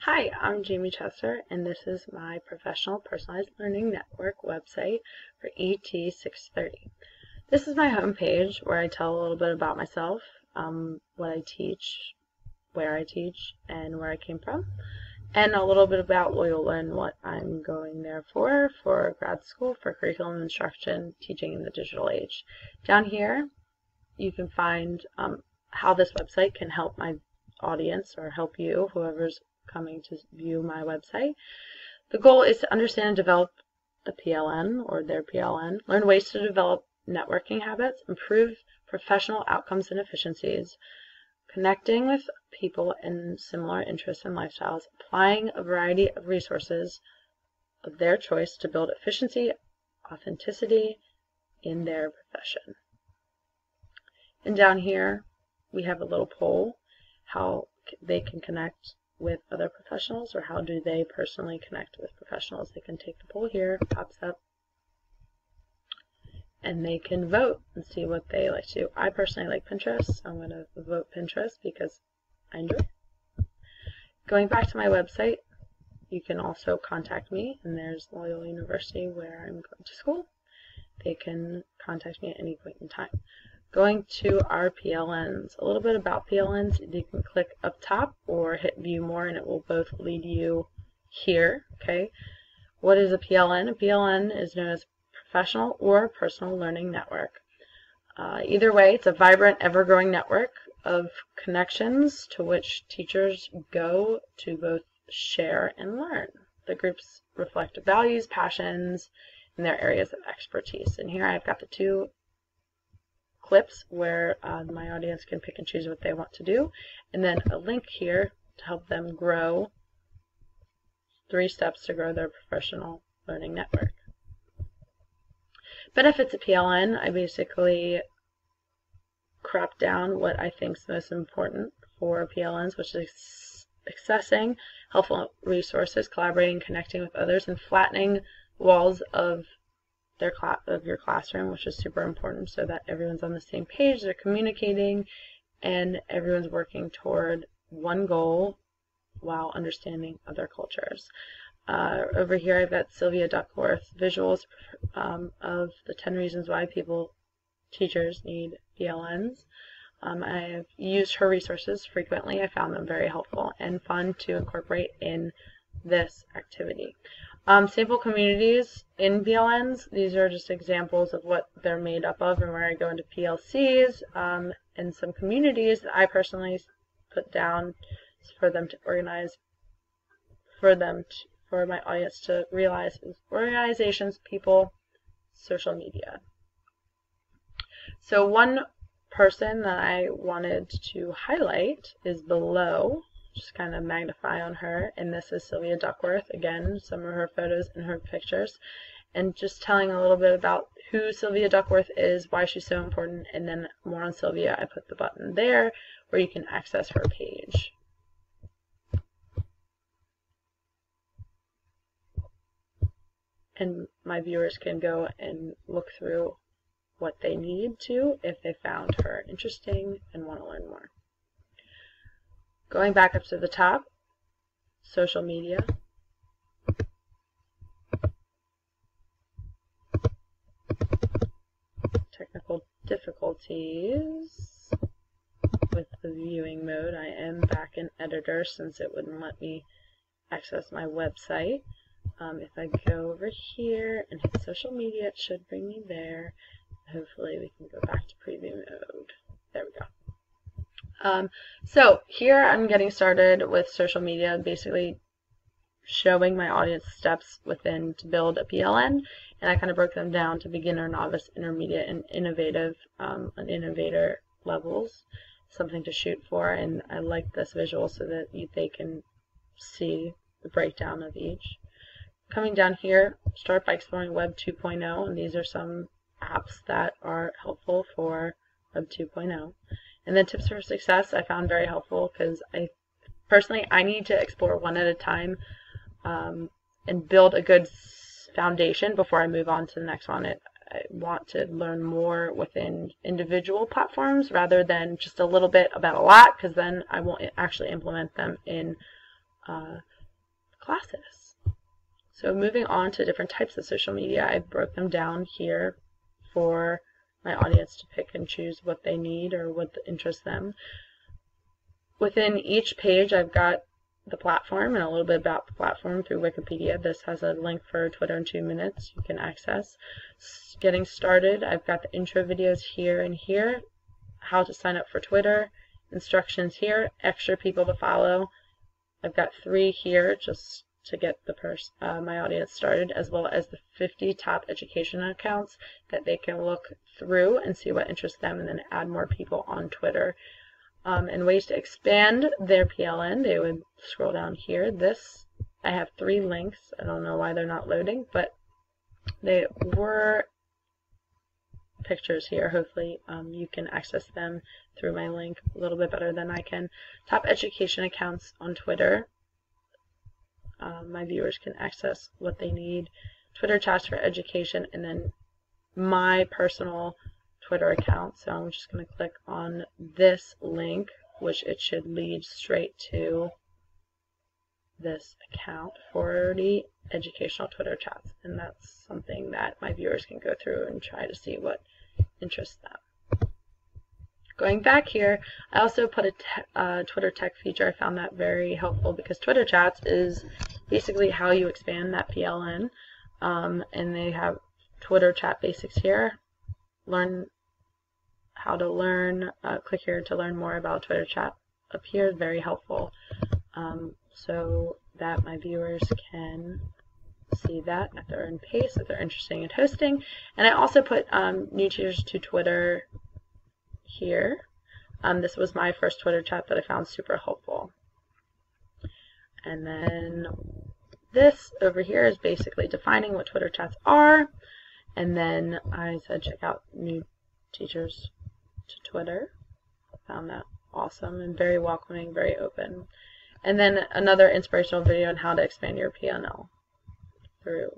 Hi, I'm Jamie Chester, and this is my Professional Personalized Learning Network website for ET630. This is my homepage where I tell a little bit about myself, what I teach, where I teach, and where I came from, and a little bit about Loyola and what I'm going there for grad school, for curriculum instruction, teaching in the digital age. Down here, you can find how this website can help my audience or help you, whoever's coming to view my website. The goal is to understand and develop a PLN or their PLN, learn ways to develop networking habits, improve professional outcomes and efficiencies, connecting with people in similar interests and lifestyles, applying a variety of resources of their choice to build efficiency, authenticity in their profession. And down here, we have a little poll, how they can connect with other professionals, or how do they personally connect with professionals. They can take the poll here, pops up, and they can vote and see what they like to do. I personally like Pinterest, so I'm going to vote Pinterest because I enjoy it. Going back to my website, you can also contact me, and there's Loyola University where I'm going to school. They can contact me at any point in time. Going to our PLNs, a little bit about PLNs. You can click up top or hit view more, and it will both lead you here. Okay, what is a PLN? A PLN is known as Professional or Personal Learning Network. Either way, it's a vibrant, ever-growing network of connections to which teachers go to both share and learn. The groups reflect values, passions, and their areas of expertise. And here I've got the two clips where my audience can pick and choose what they want to do, and then a link here to help them grow 3 steps to grow their professional learning network. Benefits of PLN, I basically crop down what I think is most important for PLNs, which is accessing helpful resources, collaborating, connecting with others, and flattening walls of your classroom, which is super important so that everyone's on the same page, they're communicating, and everyone's working toward one goal while understanding other cultures. Over here I've got Sylvia Duckworth visuals of the 10 reasons why teachers need PLNs. I've used her resources frequently. I found them very helpful and fun to incorporate in this activity. Sample communities in PLNs, these are just examples of what they're made up of, and where I go into PLCs, and some communities that I personally put down for them to organize, for my audience to realize is organizations, people, social media. So one person that I wanted to highlight is below. Just kind of magnify on her, and this is Sylvia Duckworth. Again, some of her photos and her pictures, and just telling a little bit about who Sylvia Duckworth is, why she's so important, and then more on Sylvia. I put the button there where you can access her page. And my viewers can go and look through what they need to if they found her interesting and want to learn more. Going back up to the top, social media. Technical difficulties with the viewing mode. I am back in editor since it wouldn't let me access my website. If I go over here and hit social media, it should bring me there. Hopefully we can go back to preview mode. There we go. So here I'm getting started with social media, basically showing my audience steps within to build a PLN, and I kind of broke them down to beginner, novice, intermediate, and innovative, and innovator levels, something to shoot for, and I like this visual so that they can see the breakdown of each. Coming down here, start by exploring Web 2.0, and these are some apps that are helpful for Web 2.0. And then tips for success I found very helpful because I need to explore one at a time and build a good foundation before I move on to the next one. I want to learn more within individual platforms rather than just a little bit about a lot, because then I won't actually implement them in classes. So moving on to different types of social media, I broke them down here for my audience to pick and choose what they need or what interests them. Within each page, I've got the platform and a little bit about the platform through Wikipedia. This has a link for Twitter in 2 minutes you can access. Getting started, I've got the intro videos here and here, how to sign up for Twitter, instructions here, extra people to follow. I've got 3 here just to get my audience started, as well as the 50 top education accounts that they can look through and see what interests them and then add more people on Twitter. And ways to expand their PLN, they would scroll down here. I have 3 links. I don't know why they're not loading, but they were pictures here. Hopefully you can access them through my link a little bit better than I can. Top education accounts on Twitter. My viewers can access what they need. Twitter chats for education, and then my personal Twitter account. So I'm just going to click on this link, which it should lead straight to this account, 40 educational Twitter chats, and that's something that my viewers can go through and try to see what interests them. Going back here, I also put a Twitter tech feature. I found that very helpful because Twitter chats is basically how you expand that PLN, and they have Twitter chat basics here. Learn how to learn, click here to learn more about Twitter chat. Up here is very helpful, so that my viewers can see that at their own pace if they're interested in hosting. And I also put new teachers to Twitter here. This was my first Twitter chat that I found super helpful. And then this over here is basically defining what Twitter chats are. And then I said check out new teachers to Twitter. Found that awesome and very welcoming, very open. And then another inspirational video on how to expand your PLN through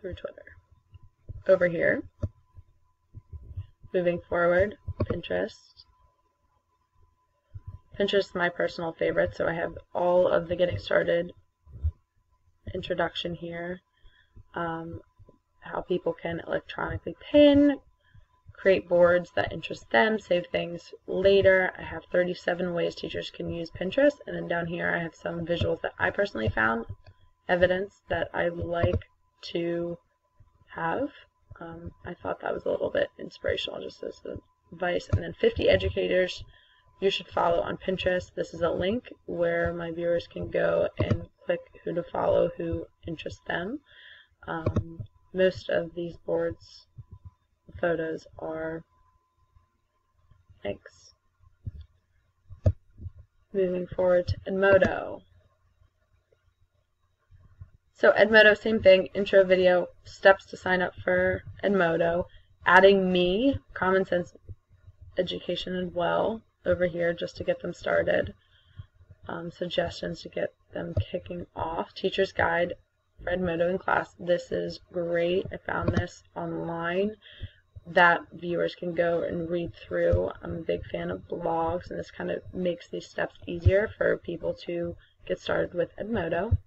Twitter. Over here, moving forward, Pinterest. Pinterest is my personal favorite, so I have all of the getting started introduction here. How people can electronically pin, create boards that interest them, save things later. I have 37 ways teachers can use Pinterest, and then down here I have some visuals that I personally found, evidence that I like to have. I thought that was a little bit inspirational, just as advice. And then 50 educators you should follow on Pinterest. This is a link where my viewers can go and click who to follow, who interests them. Most of these boards photos are links. Moving forward to Edmodo. So Edmodo, same thing, intro video, steps to sign up for Edmodo, adding me, Common Sense Education as well, over here just to get them started. Suggestions to get them kicking off. Teacher's Guide for Edmodo in class. This is great. I found this online that viewers can go and read through. I'm a big fan of blogs, and this kind of makes these steps easier for people to get started with Edmodo.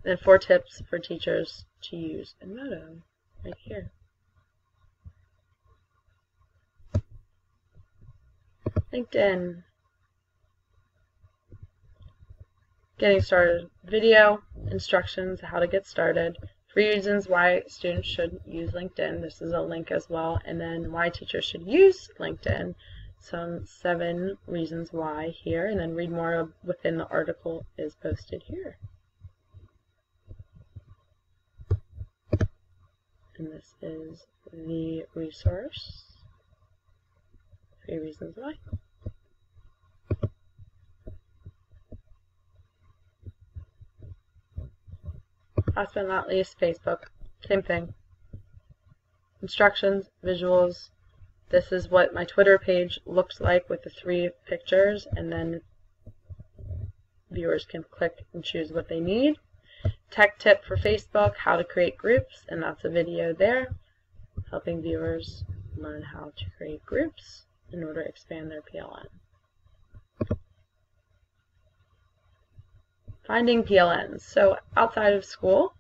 And then 4 tips for teachers to use Edmodo, right here. LinkedIn. Getting started video, instructions, how to get started, 3 reasons why students should use LinkedIn. This is a link as well. And then why teachers should use LinkedIn. Some 7 reasons why here. And then read more within the article is posted here. And this is the resource. 3 reasons why. Last but not least, Facebook. Same thing. Instructions, visuals. This is what my Twitter page looks like with the 3 pictures, and then viewers can click and choose what they need. Tech tip for Facebook, how to create groups, and that's a video there, helping viewers learn how to create groups in order to expand their PLN. Finding PLNs. So outside of school,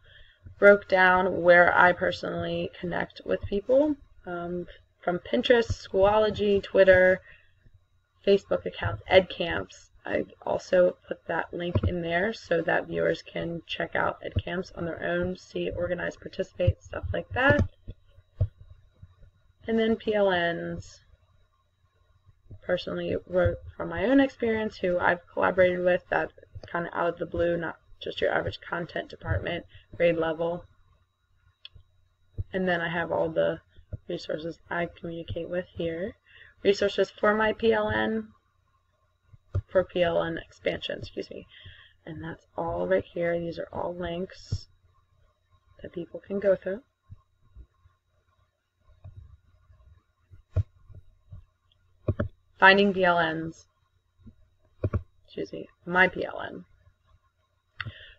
broke down where I personally connect with people, from Pinterest, Schoology, Twitter, Facebook accounts, EdCamps. I also put that link in there so that viewers can check out EdCamps on their own, see, organize, participate, stuff like that. And then PLNs. Personally wrote from my own experience, who I've collaborated with, that kind of out of the blue, not just your average content department, grade level. And then I have all the resources I communicate with here. Resources for my PLN, for PLN expansion, excuse me. And that's all right here. These are all links that people can go through. Finding PLNs. Excuse me, my PLN.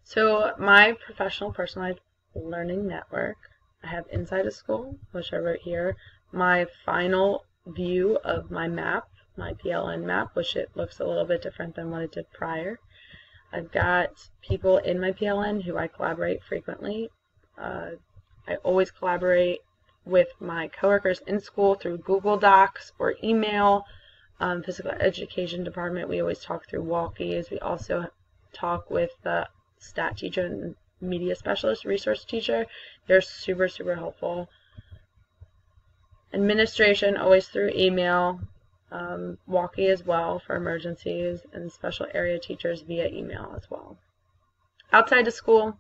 So my professional personalized learning network, I have Inside of School, which I wrote here, my final view of my map, my PLN map, which it looks a little bit different than what it did prior. I've got people in my PLN who I collaborate frequently. I always collaborate with my coworkers in school through Google Docs or email. Physical education department, we always talk through walkies. We also talk with the stat teacher and media specialist, resource teacher. They're super, super helpful. Administration, always through email. Walkie as well for emergencies, and special area teachers via email as well. Outside of school,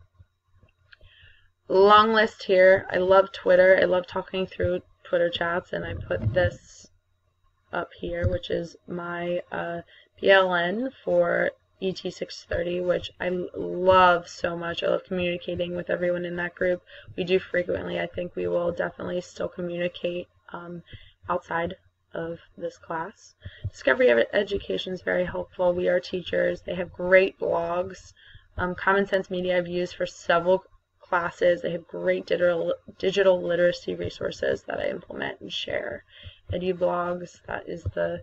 long list here. I love Twitter. I love talking through Twitter chats, and I put this up here, which is my PLN for ET630, which I love so much. I love communicating with everyone in that group. We do frequently. I think we will definitely still communicate outside of this class. Discovery Education is very helpful. We Are Teachers. They have great blogs. Common Sense Media I've used for several classes. They have great digital literacy resources that I implement and share. EduBlogs, that is the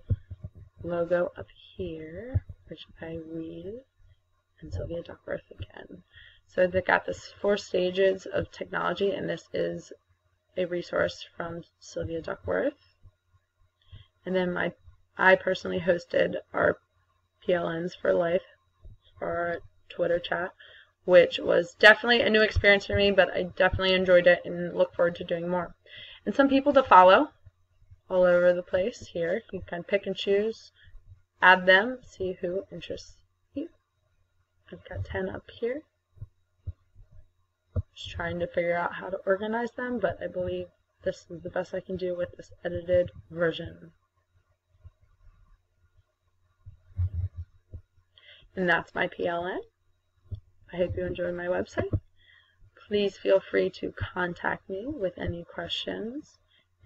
logo up here, which I read, and Sylvia Duckworth again. So they've got this 4 stages of technology, and this is a resource from Sylvia Duckworth. And then I personally hosted our PLNs for Life for our Twitter chat, which was definitely a new experience for me, but I definitely enjoyed it and look forward to doing more. And some people to follow all over the place here. You can pick and choose, add them, see who interests you. I've got 10 up here. Just trying to figure out how to organize them, but I believe this is the best I can do with this edited version. And that's my PLN. I hope you enjoyed my website. Please feel free to contact me with any questions,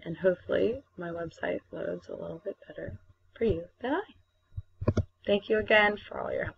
and hopefully my website loads a little bit better for you than I. Thank you again for all your help.